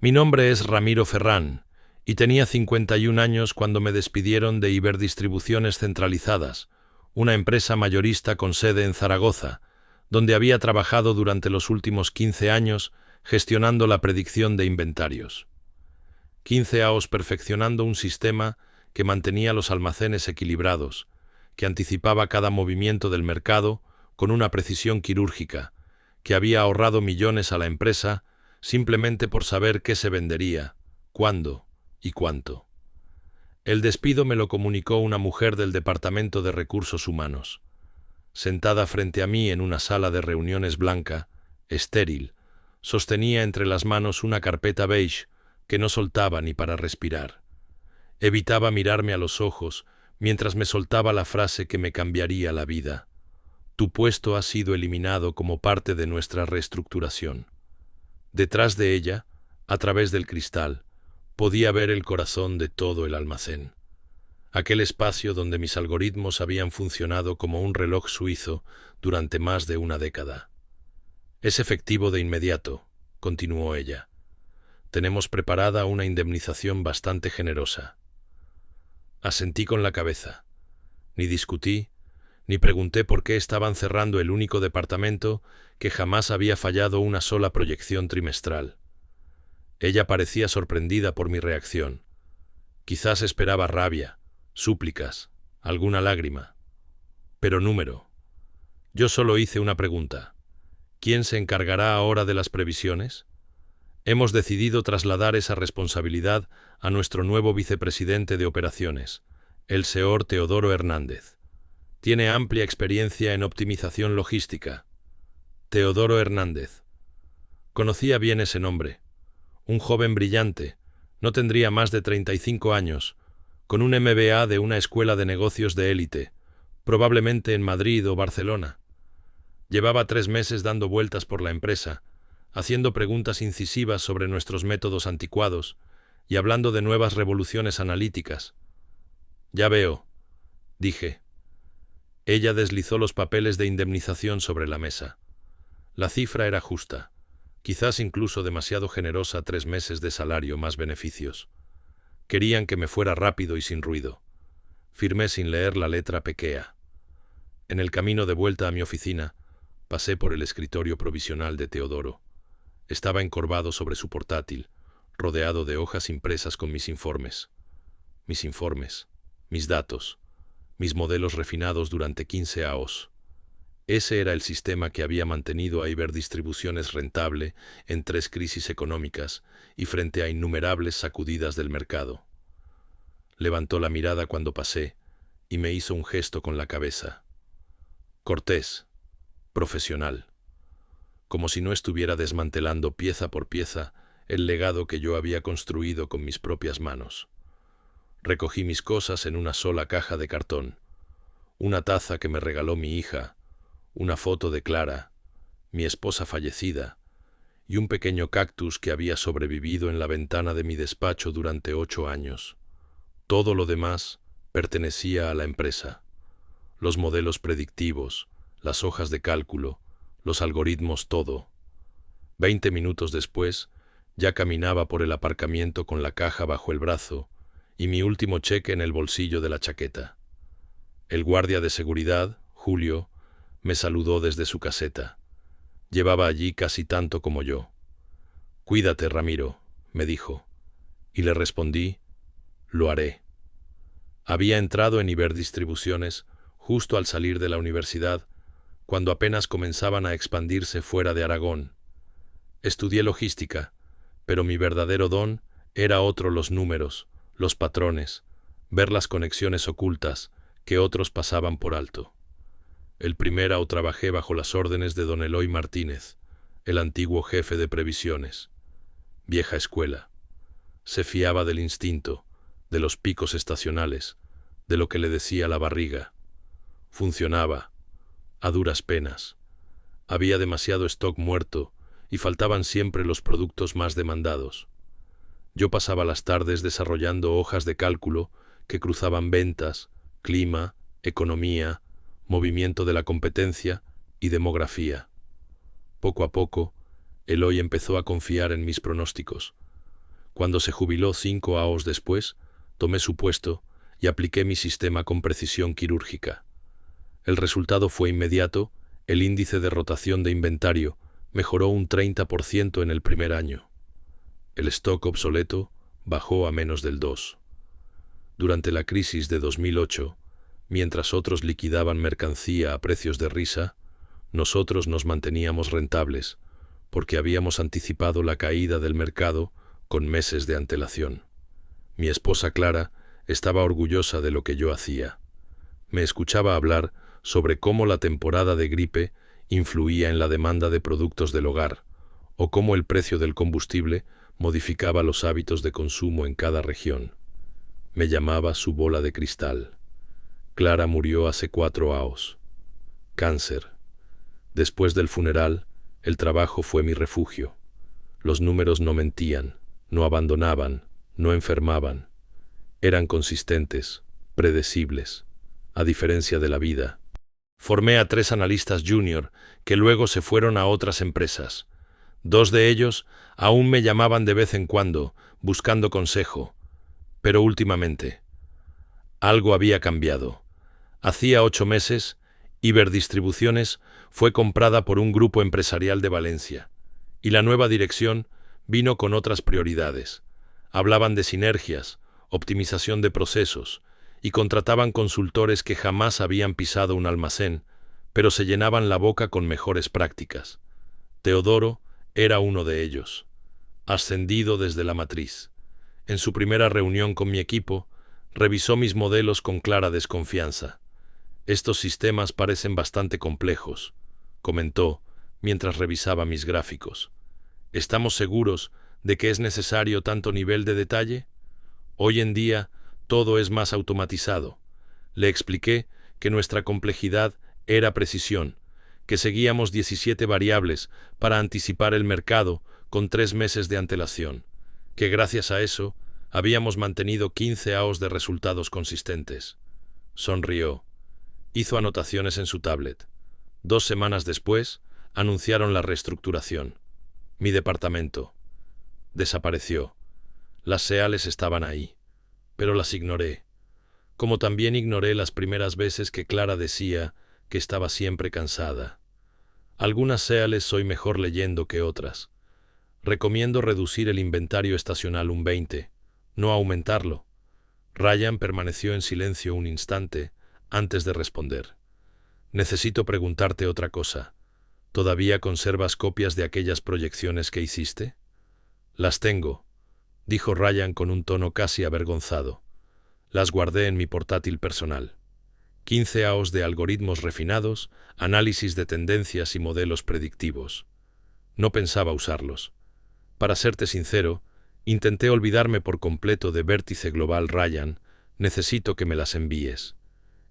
Mi nombre es Ramiro Ferrán, y tenía 51 años cuando me despidieron de Iberdistribuciones Centralizadas, una empresa mayorista con sede en Zaragoza, donde había trabajado durante los últimos 15 años gestionando la predicción de inventarios. 15 años perfeccionando un sistema que mantenía los almacenes equilibrados, que anticipaba cada movimiento del mercado con una precisión quirúrgica, que había ahorrado millones a la empresa simplemente por saber qué se vendería, cuándo y cuánto. El despido me lo comunicó una mujer del Departamento de Recursos Humanos. Sentada frente a mí en una sala de reuniones blanca, estéril, sostenía entre las manos una carpeta beige que no soltaba ni para respirar. Evitaba mirarme a los ojos mientras me soltaba la frase que me cambiaría la vida. Tu puesto ha sido eliminado como parte de nuestra reestructuración. Detrás de ella, a través del cristal, podía ver el corazón de todo el almacén. Aquel espacio donde mis algoritmos habían funcionado como un reloj suizo durante más de una década. Es efectivo de inmediato, continuó ella. Tenemos preparada una indemnización bastante generosa. Asentí con la cabeza. Ni discutí, ni pregunté por qué estaban cerrando el único departamento que jamás había fallado una sola proyección trimestral. Ella parecía sorprendida por mi reacción. Quizás esperaba rabia, súplicas, alguna lágrima. Pero número. Yo solo hice una pregunta. ¿Quién se encargará ahora de las previsiones? Hemos decidido trasladar esa responsabilidad a nuestro nuevo vicepresidente de operaciones, el señor Teodoro Hernández. Tiene amplia experiencia en optimización logística. Teodoro Hernández. Conocía bien ese nombre. Un joven brillante, no tendría más de 35 años, con un MBA de una escuela de negocios de élite, probablemente en Madrid o Barcelona. Llevaba 3 meses dando vueltas por la empresa, haciendo preguntas incisivas sobre nuestros métodos anticuados y hablando de nuevas revoluciones analíticas. Ya veo, dije. Ella deslizó los papeles de indemnización sobre la mesa. La cifra era justa, quizás incluso demasiado generosa: 3 meses de salario más beneficios. Querían que me fuera rápido y sin ruido. Firmé sin leer la letra pequeña. En el camino de vuelta a mi oficina, pasé por el escritorio provisional de Teodoro. Estaba encorvado sobre su portátil, rodeado de hojas impresas con mis informes. Mis datos, mis modelos refinados durante 15 años. Ese era el sistema que había mantenido a Iberdistribuciones rentable en 3 crisis económicas y frente a innumerables sacudidas del mercado. Levantó la mirada cuando pasé y me hizo un gesto con la cabeza. Cortés, profesional, como si no estuviera desmantelando pieza por pieza el legado que yo había construido con mis propias manos. Recogí mis cosas en una sola caja de cartón, una taza que me regaló mi hija, una foto de Clara, mi esposa fallecida, y un pequeño cactus que había sobrevivido en la ventana de mi despacho durante 8 años. Todo lo demás pertenecía a la empresa. Los modelos predictivos, las hojas de cálculo, los algoritmos, todo. 20 minutos después, ya caminaba por el aparcamiento con la caja bajo el brazo y mi último cheque en el bolsillo de la chaqueta. El guardia de seguridad, Julio, me saludó desde su caseta. Llevaba allí casi tanto como yo. «Cuídate, Ramiro», me dijo, y le respondí, «Lo haré». Había entrado en Iberdistribuciones justo al salir de la universidad, cuando apenas comenzaban a expandirse fuera de Aragón. Estudié logística, pero mi verdadero don era otro: los números, los patrones, ver las conexiones ocultas que otros pasaban por alto. El primero trabajé bajo las órdenes de don Eloy Martínez, el antiguo jefe de previsiones. Vieja escuela. Se fiaba del instinto, de los picos estacionales, de lo que le decía la barriga. Funcionaba, a duras penas. Había demasiado stock muerto y faltaban siempre los productos más demandados. Yo pasaba las tardes desarrollando hojas de cálculo que cruzaban ventas, clima, economía, movimiento de la competencia y demografía. Poco a poco, Eloy empezó a confiar en mis pronósticos. Cuando se jubiló 5 años después, tomé su puesto y apliqué mi sistema con precisión quirúrgica. El resultado fue inmediato. El índice de rotación de inventario mejoró un 30% en el primer año. El stock obsoleto bajó a menos del 2%. Durante la crisis de 2008, mientras otros liquidaban mercancía a precios de risa, nosotros nos manteníamos rentables, porque habíamos anticipado la caída del mercado con meses de antelación. Mi esposa Clara estaba orgullosa de lo que yo hacía. Me escuchaba hablar sobre cómo la temporada de gripe influía en la demanda de productos del hogar, o cómo el precio del combustible modificaba los hábitos de consumo en cada región. Me llamaba su bola de cristal. Clara murió hace 4 años. Cáncer. Después del funeral, el trabajo fue mi refugio. Los números no mentían, no abandonaban, no enfermaban. Eran consistentes, predecibles, a diferencia de la vida. Formé a 3 analistas junior que luego se fueron a otras empresas. 2 de ellos aún me llamaban de vez en cuando, buscando consejo. Pero últimamente, algo había cambiado. Hacía 8 meses, Iberdistribuciones fue comprada por un grupo empresarial de Valencia, y la nueva dirección vino con otras prioridades. Hablaban de sinergias, optimización de procesos, y contrataban consultores que jamás habían pisado un almacén, pero se llenaban la boca con mejores prácticas. Teodoro era uno de ellos, ascendido desde la matriz. En su primera reunión con mi equipo, revisó mis modelos con clara desconfianza. «Estos sistemas parecen bastante complejos», comentó mientras revisaba mis gráficos. «¿Estamos seguros de que es necesario tanto nivel de detalle? Hoy en día, todo es más automatizado». Le expliqué que nuestra complejidad era precisión, que seguíamos 17 variables para anticipar el mercado con 3 meses de antelación, que gracias a eso habíamos mantenido 15 años de resultados consistentes. Sonrió. Hizo anotaciones en su tablet. 2 semanas después, anunciaron la reestructuración. Mi departamento desapareció. Las SEALes estaban ahí, pero las ignoré. Como también ignoré las primeras veces que Clara decía que estaba siempre cansada. Algunas SEALes soy mejor leyendo que otras. Recomiendo reducir el inventario estacional un 20%, no aumentarlo. Ryan permaneció en silencio un instante antes de responder. Necesito preguntarte otra cosa. ¿Todavía conservas copias de aquellas proyecciones que hiciste? Las tengo, dijo Ryan con un tono casi avergonzado. Las guardé en mi portátil personal. 15 años de algoritmos refinados, análisis de tendencias y modelos predictivos. No pensaba usarlos. Para serte sincero, intenté olvidarme por completo de Vértice Global. Ryan, necesito que me las envíes.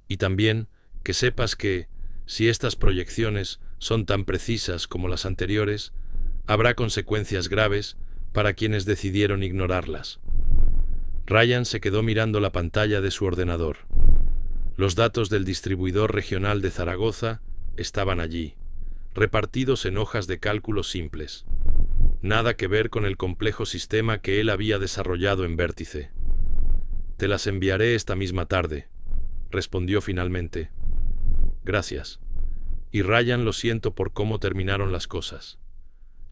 Y también que sepas que, si estas proyecciones son tan precisas como las anteriores, habrá consecuencias graves para quienes decidieron ignorarlas. Ryan se quedó mirando la pantalla de su ordenador. Los datos del distribuidor regional de Zaragoza estaban allí, repartidos en hojas de cálculo simples. Nada que ver con el complejo sistema que él había desarrollado en Vértice. «Te las enviaré esta misma tarde», respondió finalmente. «Gracias». Y Ryan, lo siento por cómo terminaron las cosas.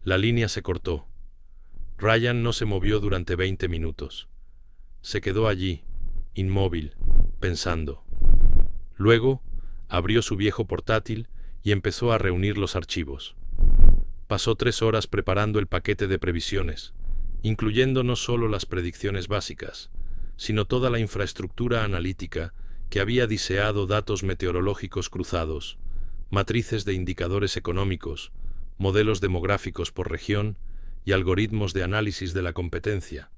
La línea se cortó. Ryan no se movió durante 20 minutos. Se quedó allí, inmóvil, pensando. Luego, abrió su viejo portátil y empezó a reunir los archivos. Pasó 3 horas preparando el paquete de previsiones, incluyendo no solo las predicciones básicas, sino toda la infraestructura analítica que había diseñado: datos meteorológicos cruzados, matrices de indicadores económicos, modelos demográficos por región y algoritmos de análisis de la competencia.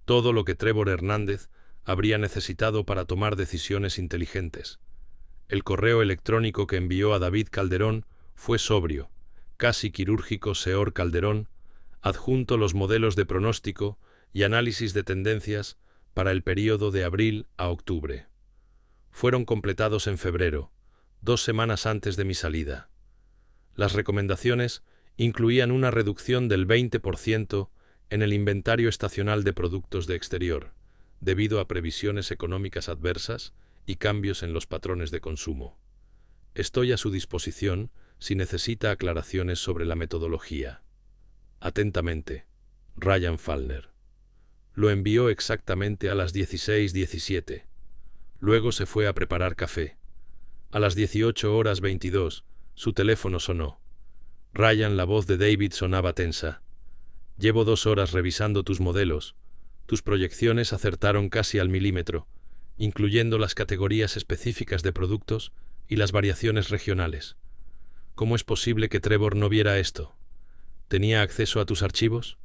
Todo lo que Trevor Hernández habría necesitado para tomar decisiones inteligentes. El correo electrónico que envió a David Calderón fue sobrio, casi quirúrgico. Señor Calderón, adjunto los modelos de pronóstico y análisis de tendencias para el período de abril a octubre. Fueron completados en febrero, 2 semanas antes de mi salida. Las recomendaciones incluían una reducción del 20% en el inventario estacional de productos de exterior, debido a previsiones económicas adversas y cambios en los patrones de consumo. Estoy a su disposición si necesita aclaraciones sobre la metodología. Atentamente, Ryan Fallner. Lo envió exactamente a las 16:17. Luego se fue a preparar café. A las 18:22, su teléfono sonó. Ryan, la voz de David sonaba tensa. Llevo 2 horas revisando tus modelos. Tus proyecciones acertaron casi al milímetro, incluyendo las categorías específicas de productos y las variaciones regionales. ¿Cómo es posible que Trevor no viera esto? ¿Tenía acceso a tus archivos?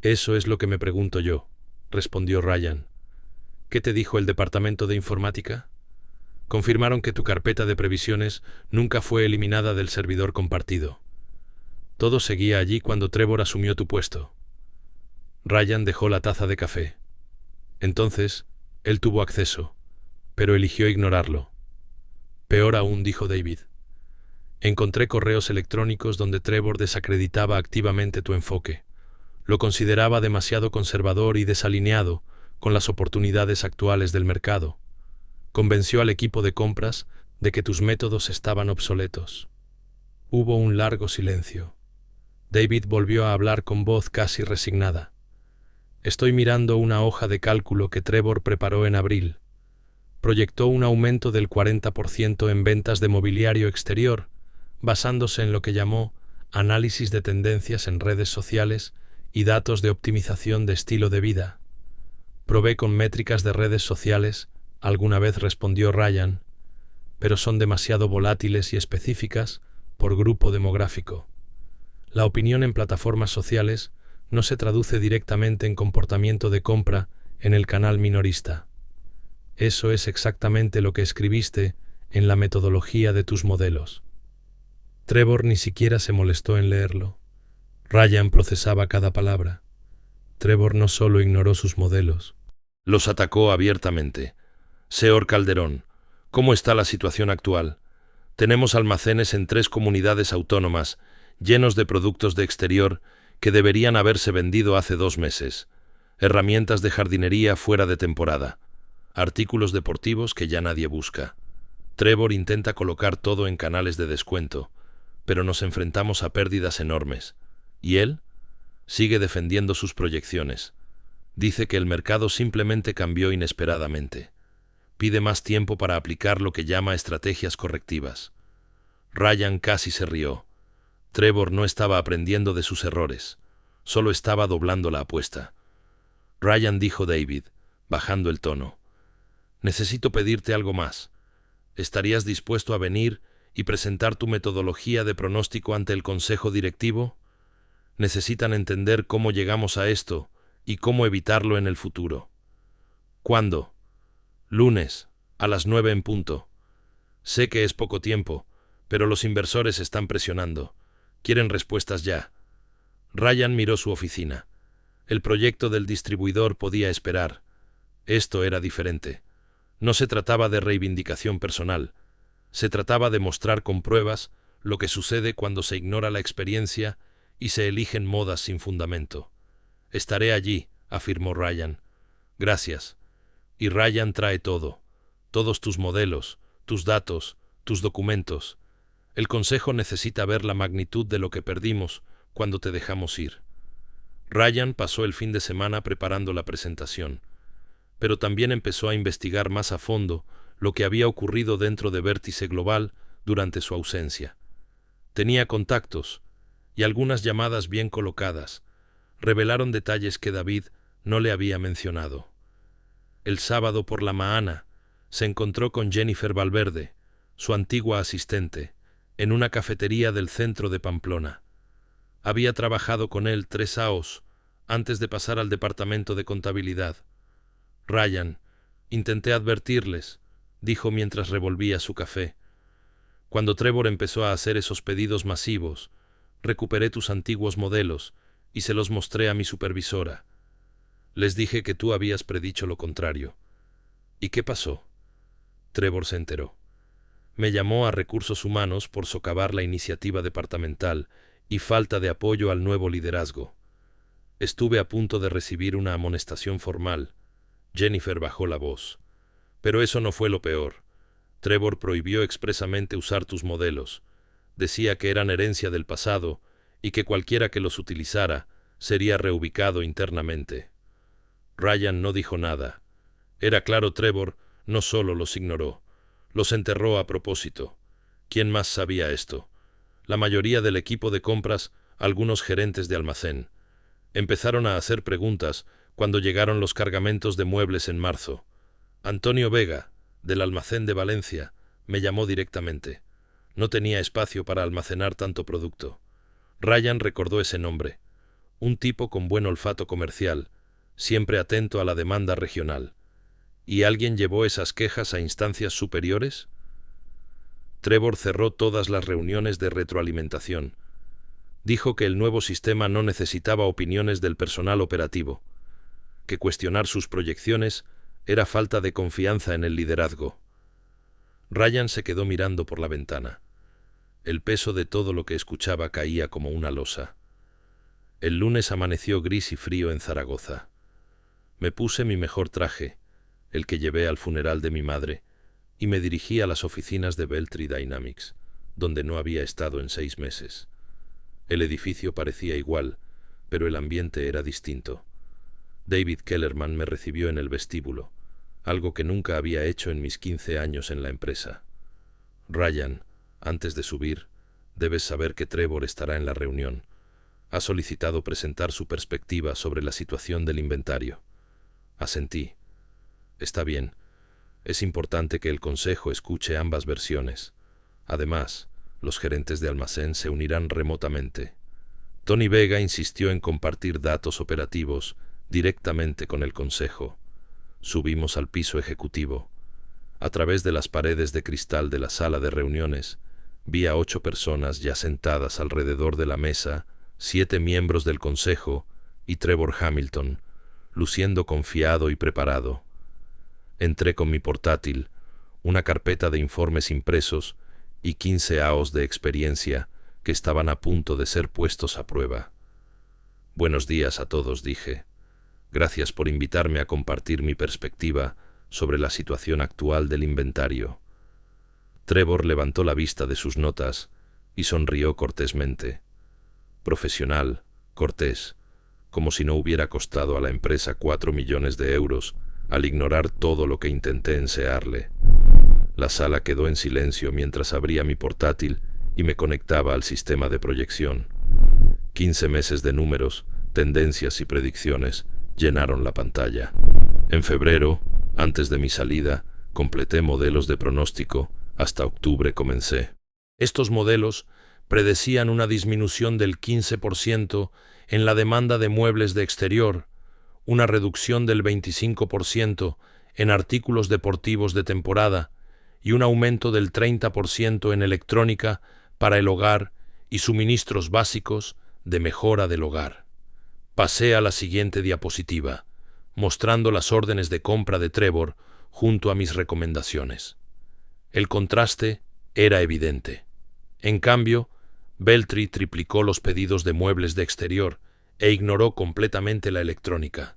Eso es lo que me pregunto yo, respondió Ryan. ¿Qué te dijo el departamento de informática? Confirmaron que tu carpeta de previsiones nunca fue eliminada del servidor compartido. Todo seguía allí cuando Trevor asumió tu puesto. Ryan dejó la taza de café. Entonces, él tuvo acceso, pero eligió ignorarlo. Peor aún, dijo David. Encontré correos electrónicos donde Trevor desacreditaba activamente tu enfoque. Lo consideraba demasiado conservador y desalineado con las oportunidades actuales del mercado. Convenció al equipo de compras de que tus métodos estaban obsoletos. Hubo un largo silencio. David volvió a hablar con voz casi resignada. Estoy mirando una hoja de cálculo que Trevor preparó en abril. Proyectó un aumento del 40% en ventas de mobiliario exterior, basándose en lo que llamó análisis de tendencias en redes sociales y datos de optimización de estilo de vida. Probé con métricas de redes sociales, alguna vez respondió Ryan, pero son demasiado volátiles y específicas por grupo demográfico. La opinión en plataformas sociales no se traduce directamente en comportamiento de compra en el canal minorista. Eso es exactamente lo que escribiste en la metodología de tus modelos. Trevor ni siquiera se molestó en leerlo. Ryan procesaba cada palabra. Trevor no solo ignoró sus modelos. Los atacó abiertamente. Señor Calderón, ¿cómo está la situación actual? Tenemos almacenes en 3 comunidades autónomas, llenos de productos de exterior que deberían haberse vendido hace 2 meses. Herramientas de jardinería fuera de temporada. Artículos deportivos que ya nadie busca. Trevor intenta colocar todo en canales de descuento, pero nos enfrentamos a pérdidas enormes. ¿Y él? Sigue defendiendo sus proyecciones. Dice que el mercado simplemente cambió inesperadamente. Pide más tiempo para aplicar lo que llama estrategias correctivas. Ryan casi se rió. Trevor no estaba aprendiendo de sus errores, solo estaba doblando la apuesta. Ryan, dijo David, bajando el tono. Necesito pedirte algo más. ¿Estarías dispuesto a venir y presentar tu metodología de pronóstico ante el consejo directivo? Necesitan entender cómo llegamos a esto y cómo evitarlo en el futuro. ¿Cuándo? Lunes, a las 9 en punto. Sé que es poco tiempo, pero los inversores están presionando. Quieren respuestas ya. Ryan miró su oficina. El proyecto del distribuidor podía esperar. Esto era diferente. No se trataba de reivindicación personal. Se trataba de mostrar con pruebas lo que sucede cuando se ignora la experiencia y se eligen modas sin fundamento. Estaré allí, afirmó Ryan. Gracias. Y Ryan trae todo. Todos tus modelos, tus datos, tus documentos. El consejo necesita ver la magnitud de lo que perdimos cuando te dejamos ir. Ryan pasó el fin de semana preparando la presentación, pero también empezó a investigar más a fondo lo que había ocurrido dentro de Vértice Global durante su ausencia. Tenía contactos, y algunas llamadas bien colocadas revelaron detalles que David no le había mencionado. El sábado por la mañana se encontró con Jennifer Valverde, su antigua asistente, en una cafetería del centro de Pamplona. Había trabajado con él 3 años antes de pasar al departamento de contabilidad. Ryan, intenté advertirles, dijo mientras revolvía su café. Cuando Trevor empezó a hacer esos pedidos masivos, recuperé tus antiguos modelos y se los mostré a mi supervisora. Les dije que tú habías predicho lo contrario. ¿Y qué pasó? Trevor se enteró. Me llamó a Recursos Humanos por socavar la iniciativa departamental y falta de apoyo al nuevo liderazgo. Estuve a punto de recibir una amonestación formal. Jennifer bajó la voz. Pero eso no fue lo peor. Trevor prohibió expresamente usar tus modelos. Decía que eran herencia del pasado y que cualquiera que los utilizara sería reubicado internamente. Ryan no dijo nada. Era claro, Trevor no solo los ignoró, los enterró a propósito. ¿Quién más sabía esto? La mayoría del equipo de compras, algunos gerentes de almacén. Empezaron a hacer preguntas cuando llegaron los cargamentos de muebles en marzo. Antonio Vega, del almacén de Valencia, me llamó directamente. No tenía espacio para almacenar tanto producto. Ryan recordó ese nombre. Un tipo con buen olfato comercial, siempre atento a la demanda regional. ¿Y alguien llevó esas quejas a instancias superiores? Trevor cerró todas las reuniones de retroalimentación. Dijo que el nuevo sistema no necesitaba opiniones del personal operativo, que cuestionar sus proyecciones era falta de confianza en el liderazgo. Ryan se quedó mirando por la ventana. El peso de todo lo que escuchaba caía como una losa. El lunes amaneció gris y frío en Zaragoza. Me puse mi mejor traje, el que llevé al funeral de mi madre, y me dirigí a las oficinas de Veltri Dynamics, donde no había estado en 6 meses. El edificio parecía igual, pero el ambiente era distinto. David Kellerman me recibió en el vestíbulo, algo que nunca había hecho en mis 15 años en la empresa. Ryan, antes de subir, debes saber que Trevor estará en la reunión. Ha solicitado presentar su perspectiva sobre la situación del inventario. Asentí. Está bien. Es importante que el consejo escuche ambas versiones. Además, los gerentes de almacén se unirán remotamente. Tony Vega insistió en compartir datos operativos directamente con el consejo. Subimos al piso ejecutivo. A través de las paredes de cristal de la sala de reuniones, vi a 8 personas ya sentadas alrededor de la mesa, 7 miembros del consejo y Trevor Hamilton, luciendo confiado y preparado. Entré con mi portátil, una carpeta de informes impresos y 15 AOs de experiencia que estaban a punto de ser puestos a prueba. Buenos días a todos, dije. Gracias por invitarme a compartir mi perspectiva sobre la situación actual del inventario. Trevor levantó la vista de sus notas y sonrió cortésmente. Profesional, cortés, como si no hubiera costado a la empresa 4 millones de euros al ignorar todo lo que intenté enseñarle. La sala quedó en silencio mientras abría mi portátil y me conectaba al sistema de proyección. 15 meses de números, tendencias y predicciones llenaron la pantalla. En febrero, antes de mi salida, completé modelos de pronóstico. Hasta octubre comencé. Estos modelos predecían una disminución del 15% en la demanda de muebles de exterior, una reducción del 25% en artículos deportivos de temporada y un aumento del 30% en electrónica para el hogar y suministros básicos de mejora del hogar. Pasé a la siguiente diapositiva, mostrando las órdenes de compra de Trevor junto a mis recomendaciones. El contraste era evidente. En cambio, Veltri triplicó los pedidos de muebles de exterior e ignoró completamente la electrónica.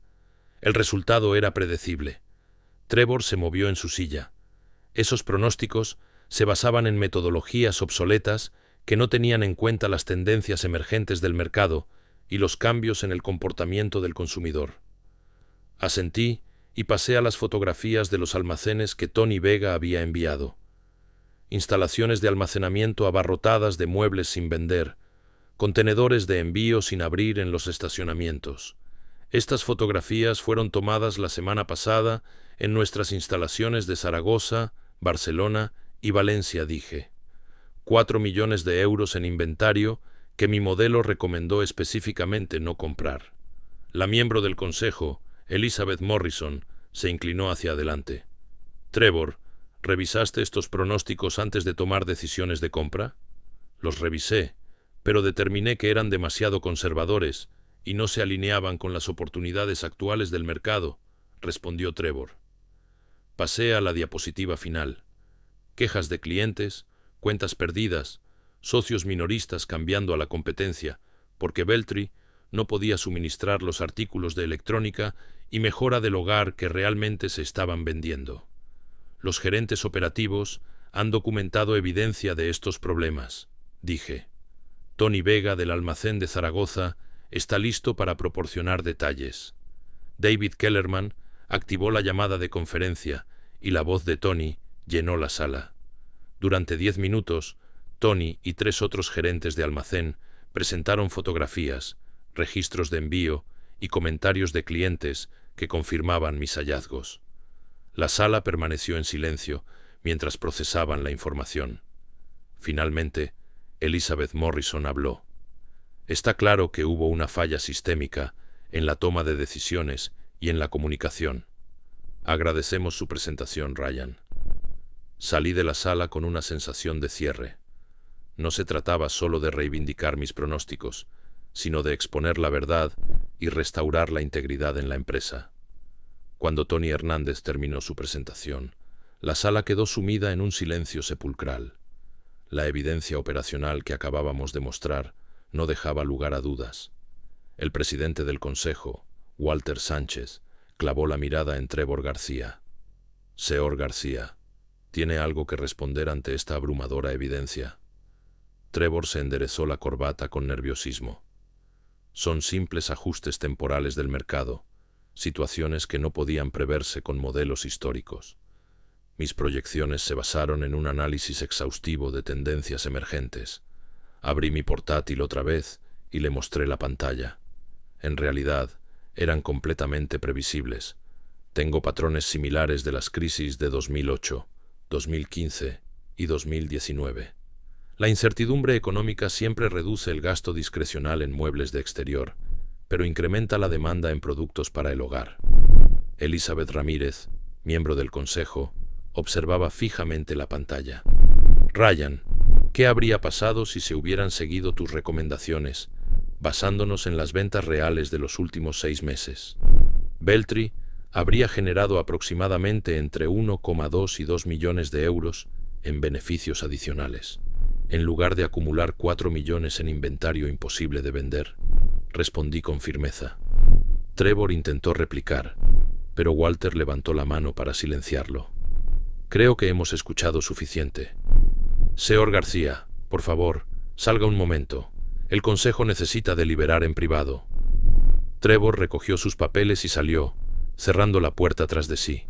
El resultado era predecible. Trevor se movió en su silla. Esos pronósticos se basaban en metodologías obsoletas que no tenían en cuenta las tendencias emergentes del mercado y los cambios en el comportamiento del consumidor. Asentí y pasé a las fotografías de los almacenes que Tony Vega había enviado. Instalaciones de almacenamiento abarrotadas de muebles sin vender, contenedores de envío sin abrir en los estacionamientos. Estas fotografías fueron tomadas la semana pasada en nuestras instalaciones de Zaragoza, Barcelona y Valencia, dije. 4 millones de euros en inventario que mi modelo recomendó específicamente no comprar. La miembro del consejo, Elizabeth Morrison, se inclinó hacia adelante. Trevor, ¿revisaste estos pronósticos antes de tomar decisiones de compra? Los revisé, pero determiné que eran demasiado conservadores y no se alineaban con las oportunidades actuales del mercado, respondió Trevor. Pasé a la diapositiva final. Quejas de clientes, cuentas perdidas, socios minoristas cambiando a la competencia, porque Veltri no podía suministrar los artículos de electrónica y mejora del hogar que realmente se estaban vendiendo. Los gerentes operativos han documentado evidencia de estos problemas, dije. Tony Vega del almacén de Zaragoza está listo para proporcionar detalles. David Kellerman activó la llamada de conferencia y la voz de Tony llenó la sala. Durante 10 minutos, Tony y 3 otros gerentes de almacén presentaron fotografías, registros de envío y comentarios de clientes que confirmaban mis hallazgos. La sala permaneció en silencio mientras procesaban la información. Finalmente, Elizabeth Morrison habló. Está claro que hubo una falla sistémica en la toma de decisiones y en la comunicación. Agradecemos su presentación, Ryan. Salí de la sala con una sensación de cierre. No se trataba solo de reivindicar mis pronósticos, sino de exponer la verdad y restaurar la integridad en la empresa. Cuando Tony Hernández terminó su presentación, la sala quedó sumida en un silencio sepulcral. La evidencia operacional que acabábamos de mostrar no dejaba lugar a dudas. El presidente del consejo, Walter Sánchez, clavó la mirada en Trevor García. Señor García, ¿tiene algo que responder ante esta abrumadora evidencia? Trevor se enderezó la corbata con nerviosismo. Son simples ajustes temporales del mercado, situaciones que no podían preverse con modelos históricos. Mis proyecciones se basaron en un análisis exhaustivo de tendencias emergentes. Abrí mi portátil otra vez y le mostré la pantalla. En realidad, eran completamente previsibles. Tengo patrones similares de las crisis de 2008, 2015 y 2019. La incertidumbre económica siempre reduce el gasto discrecional en muebles de exterior, pero incrementa la demanda en productos para el hogar. Elizabeth Ramírez, miembro del consejo, observaba fijamente la pantalla. Ryan, ¿qué habría pasado si se hubieran seguido tus recomendaciones, basándonos en las ventas reales de los últimos 6 meses? Veltri habría generado aproximadamente entre 1,2 y 2 millones de euros en beneficios adicionales, en lugar de acumular 4 millones en inventario imposible de vender. Respondí con firmeza. Trevor intentó replicar, pero Walter levantó la mano para silenciarlo. Creo que hemos escuchado suficiente. Señor García, por favor, salga un momento. El consejo necesita deliberar en privado. Trevor recogió sus papeles y salió, cerrando la puerta tras de sí.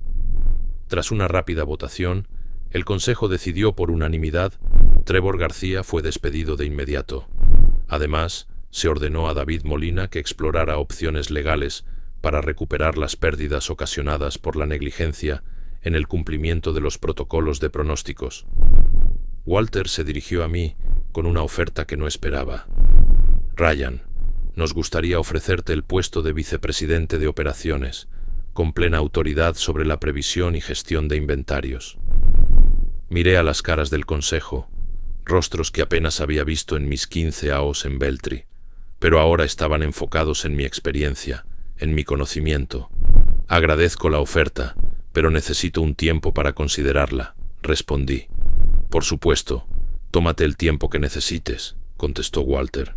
Tras una rápida votación, el consejo decidió por unanimidad. Trevor García fue despedido de inmediato. Además, se ordenó a David Molina que explorara opciones legales para recuperar las pérdidas ocasionadas por la negligencia en el cumplimiento de los protocolos de pronósticos. Walter se dirigió a mí con una oferta que no esperaba. Ryan, nos gustaría ofrecerte el puesto de vicepresidente de operaciones, con plena autoridad sobre la previsión y gestión de inventarios. Miré a las caras del consejo, rostros que apenas había visto en mis 15 años en Veltri, pero ahora estaban enfocados en mi experiencia, en mi conocimiento. Agradezco la oferta, pero necesito un tiempo para considerarla, respondí. Por supuesto, tómate el tiempo que necesites, contestó Walter.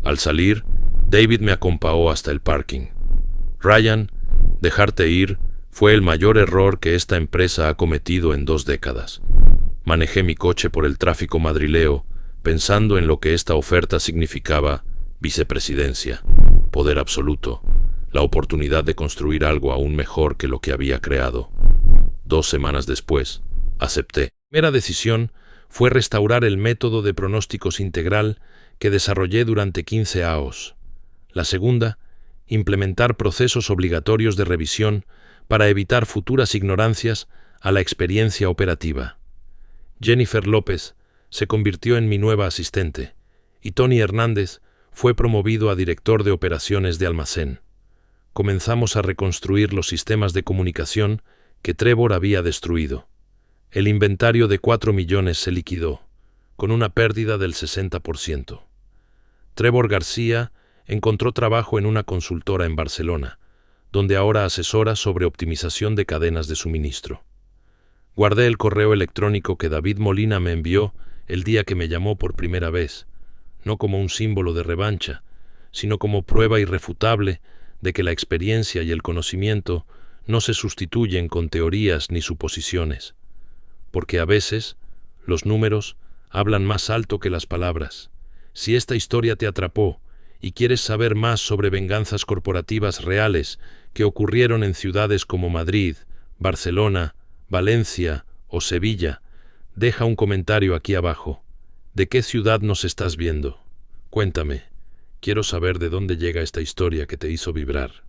Al salir, David me acompañó hasta el parking. Ryan, dejarte ir fue el mayor error que esta empresa ha cometido en 2 décadas. Manejé mi coche por el tráfico madrileo, pensando en lo que esta oferta significaba: vicepresidencia, poder absoluto, la oportunidad de construir algo aún mejor que lo que había creado. 2 semanas después, acepté. La primera decisión fue restaurar el método de pronósticos integral que desarrollé durante 15 años. La segunda, implementar procesos obligatorios de revisión para evitar futuras ignorancias a la experiencia operativa. Jennifer López se convirtió en mi nueva asistente y Tony Hernández fue promovido a director de operaciones de almacén. Comenzamos a reconstruir los sistemas de comunicación que Trevor había destruido. El inventario de 4 millones se liquidó, con una pérdida del 60%. Trevor García encontró trabajo en una consultora en Barcelona, donde ahora asesora sobre optimización de cadenas de suministro. Guardé el correo electrónico que David Molina me envió el día que me llamó por primera vez, no como un símbolo de revancha, sino como prueba irrefutable de que la experiencia y el conocimiento no se sustituyen con teorías ni suposiciones, porque a veces los números hablan más alto que las palabras. Si esta historia te atrapó y quieres saber más sobre venganzas corporativas reales que ocurrieron en ciudades como Madrid, Barcelona, Valencia o Sevilla, deja un comentario aquí abajo. ¿De qué ciudad nos estás viendo? Cuéntame. Quiero saber de dónde llega esta historia que te hizo vibrar.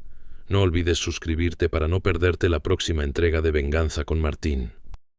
No olvides suscribirte para no perderte la próxima entrega de Venganza con Martín.